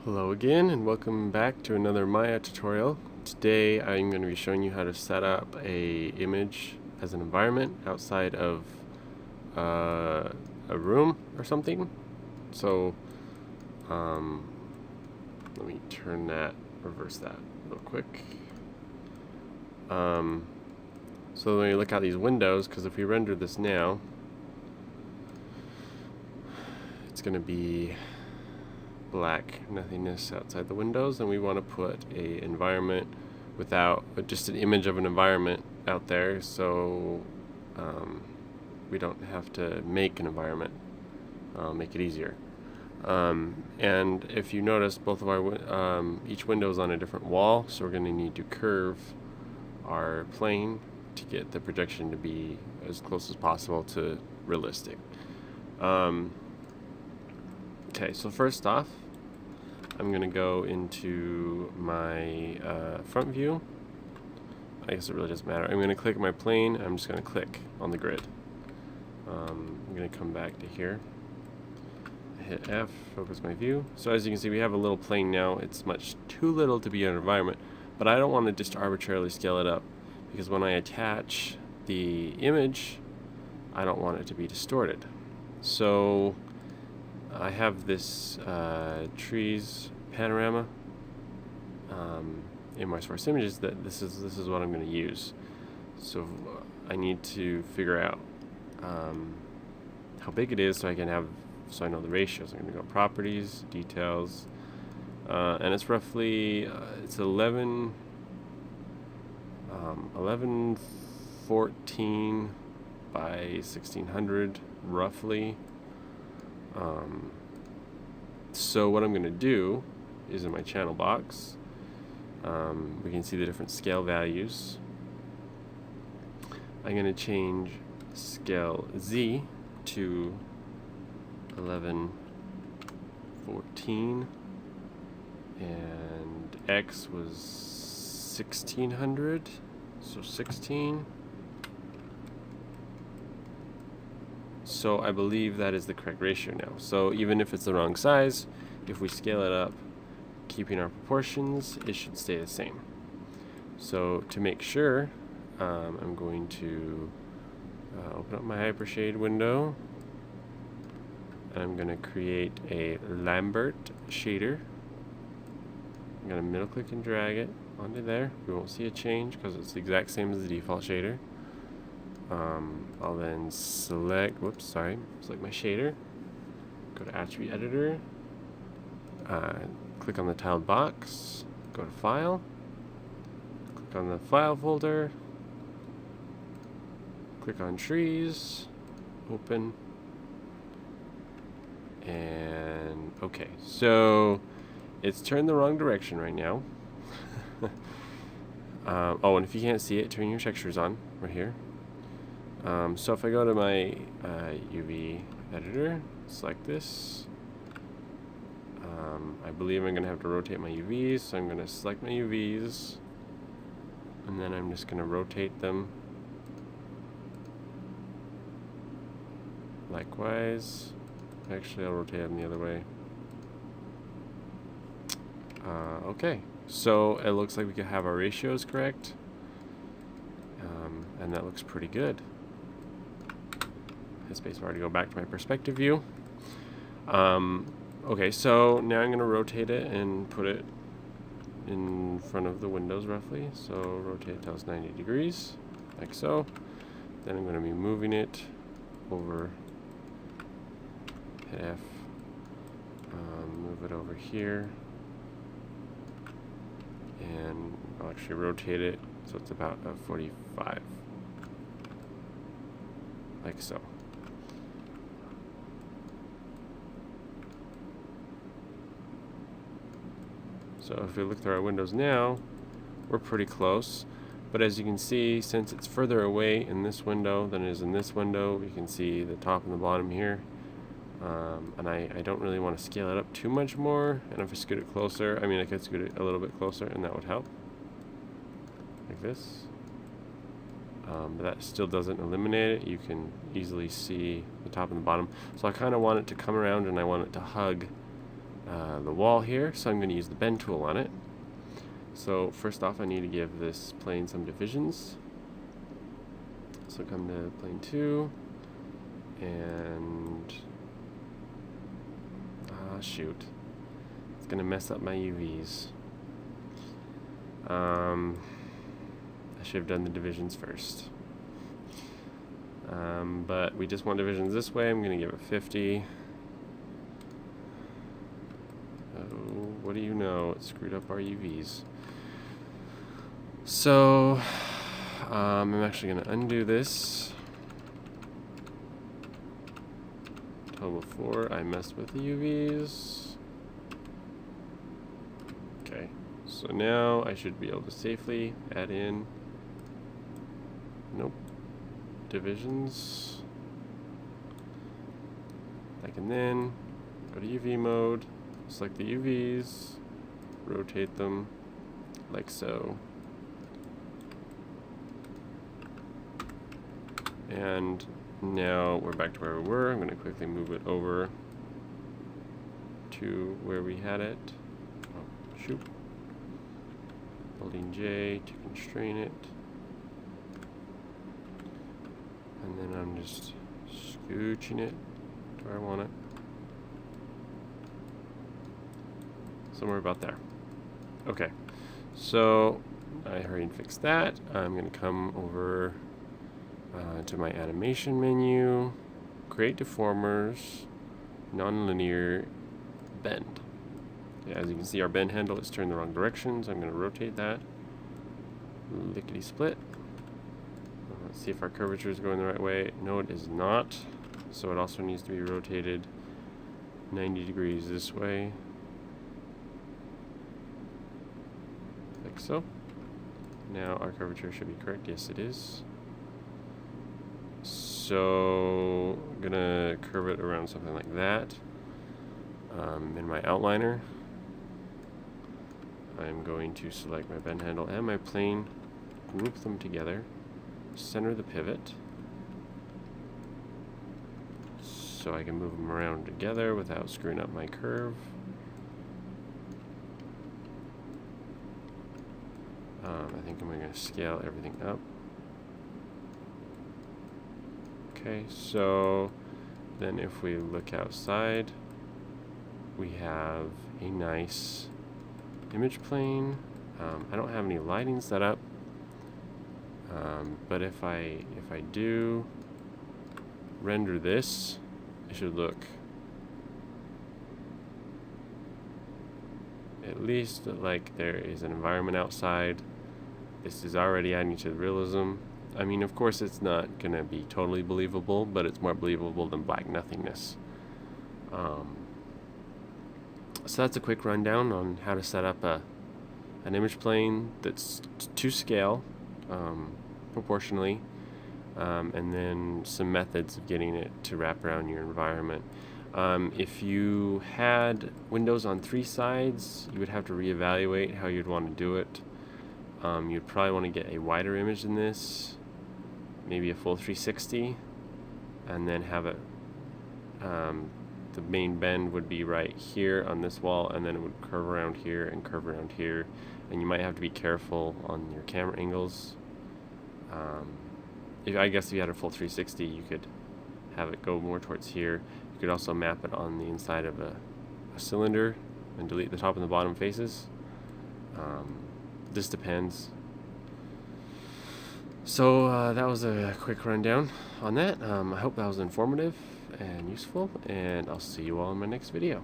Hello again and welcome back to another Maya tutorial. Today I'm going to be showing you how to set up a image as an environment outside of a room or something. So let me reverse that real quick. So when you look out these windows, because if we render this now, it's going to be black nothingness outside the windows, and we want to put a environment without just an image of an environment out there, so we don't have to make an environment. Make it easier. And if you notice, both of our each window is on a different wall, so we're going to need to curve our plane to get the projection to be as close as possible to realistic. Okay, so first off, I'm going to go into my front view. I guess it really doesn't matter. I'm going to click my plane. I'm just going to click on the grid. I'm going to come back to here. Hit F, focus my view. So as you can see, we have a little plane now. It's much too little to be an environment, but I don't want to just arbitrarily scale it up, because when I attach the image, I don't want it to be distorted. So I have this trees panorama in my source images. That this is what I'm going to use. So I need to figure out how big it is, so I know the ratios. I'm going to go properties, details, and it's roughly it's 1114 by 1600 roughly. So what I'm going to do is, in my channel box, we can see the different scale values. I'm going to change scale Z to 1114, and X was 1600, so 16. So I believe that is the correct ratio now. So even if it's the wrong size, if we scale it up, keeping our proportions, it should stay the same. So to make sure, I'm going to open up my Hypershade window. I'm going to create a Lambert shader. I'm going to middle click and drag it onto there. We won't see a change because it's the exact same as the default shader. I'll then select my shader, go to Attribute Editor, click on the tiled box, go to File, click on the File folder, click on Trees, Open, and okay. So it's turned the wrong direction right now. Oh, and if you can't see it, turn your textures on right here. So if I go to my UV editor, select this, I believe I'm going to have to rotate my UVs, so I'm going to select my UVs, and then I'm just going to rotate them. Likewise, actually I'll rotate them the other way. Okay, so it looks like we could have our ratios correct, and that looks pretty good. Hit spacebar to go back to my perspective view. Okay, so now I'm going to rotate it and put it in front of the windows roughly. So rotate it till it's 90 degrees, like so. Then I'm going to be moving it over. Hit F. Move it over here. And I'll actually rotate it so it's about 45. Like so. So if we look through our windows now, we're pretty close. But as you can see, since it's further away in this window than it is in this window, you can see the top and the bottom here. And I don't really want to scale it up too much more. And if I scoot it closer, I could scoot it a little bit closer, and that would help. Like this. But that still doesn't eliminate it. You can easily see the top and the bottom. So I kind of want it to come around, and I want it to hug the wall here, so I'm going to use the bend tool on it. So first off, I need to give this plane some divisions. So come to plane 2, and shoot, it's going to mess up my UVs. I should have done the divisions first. But we just want divisions this way. I'm going to give it 50. Oh, what do you know? It screwed up our UVs. So I'm actually going to undo this. Total 4. I messed with the UVs. Okay. So now I should be able to safely add in. Nope. Divisions. I can then go to UV mode, select the UVs, rotate them like so. And now we're back to where we were. I'm going to quickly move it over to where we had it. Oh, shoot. Holding J to constrain it. And then I'm just scooching it to where I want it. Somewhere about there. Okay, so I hurry and fix that. I'm going to come over to my animation menu, create deformers, nonlinear, bend. Yeah, as you can see, our bend handle is turned the wrong direction, so I'm going to rotate that. Lickety split. Let's see if our curvature is going the right way. No, it is not. So it also needs to be rotated 90 degrees this way. Like so. Now our curvature should be correct. Yes, it is. So I'm gonna curve it around something like that. In my outliner, I'm going to select my bend handle and my plane, group them together, center the pivot, so I can move them around together without screwing up my curve. I think I'm going to scale everything up. Okay, so then if we look outside, we have a nice image plane. I don't have any lighting set up, but if I do render this, it should look at least like there is an environment outside. This is already adding to the realism. I mean, of course, it's not going to be totally believable, but it's more believable than black nothingness. So that's a quick rundown on how to set up an image plane that's to scale proportionally, and then some methods of getting it to wrap around your environment. If you had windows on 3 sides, you would have to reevaluate how you'd want to do it. You'd probably want to get a wider image than this, maybe a full 360, and then have it, the main bend would be right here on this wall, and then it would curve around here and curve around here, and you might have to be careful on your camera angles. I guess if you had a full 360, you could have it go more towards here. You could also map it on the inside of a cylinder and delete the top and the bottom faces. This depends. So that was a quick rundown on that. I hope that was informative and useful, and I'll see you all in my next video.